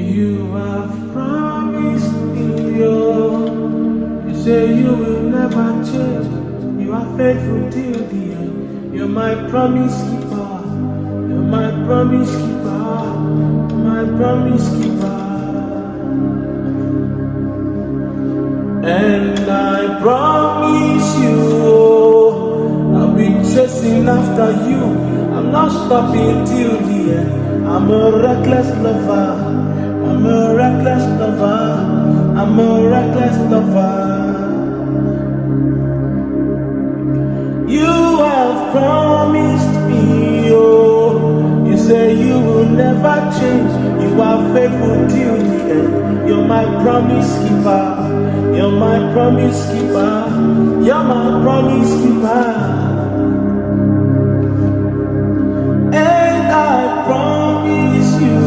You have promised me, oh. You say you will never change. You are faithful till the end. You're my promise keeper. You're my promise keeper. My promise keeper. And I promise you, oh, I'll be chasing after you. I'm not stopping till the end. I'm a reckless lover. I'm a reckless lover. I'm a reckless lover. You have promised me, oh. You say you will never change. You are faithful till the end. You're my promise keeper. You're my promise keeper. You're my promise keeper. And I promise you,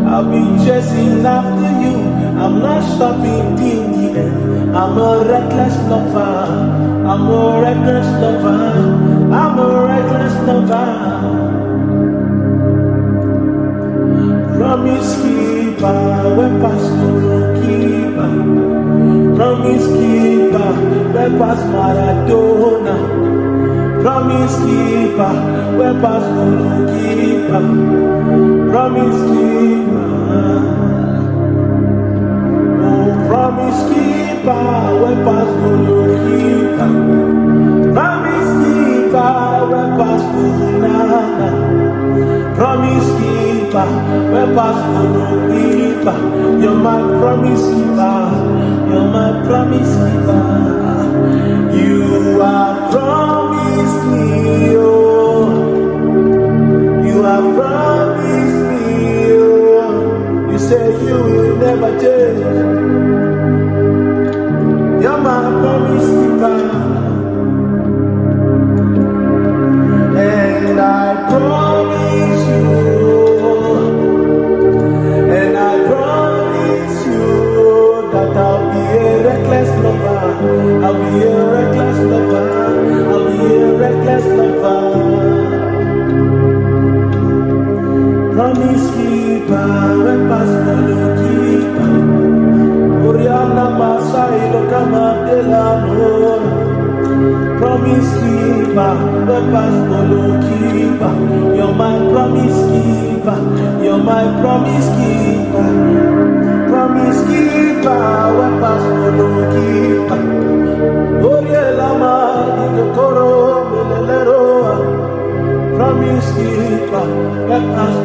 I'll be chasing after you. I'm not stopping till the end. I'm a reckless lover. I'm a reckless lover. I'm a reckless lover. Promise keeper, we pass keeper. Promise keeper, we pass Maradona. Promise keeper, we pass keeper. Promise keeper, oh promise keeper, we pass keeper. Promise keeper, we pass Nana. Promise keeper, we pass keeper. You're my promise keeper. You're my promise keeper. You have promised me, oh. You have promised me, oh. You say you will never change. You're my promise keeper. And I promise you, and I promise you that I'll be a reckless lover. I'll be a reckless lover. I'll be a reckless lover. Promise keeper, we pass keeper. Oriana Masai Lokama de la Mora. Promise keeper, we pass keeper. You're my promise keeper. You're my promise keeper. Promise keeper, we pass keeper. Oriela ma di koro melelero. Promise keeper, we pass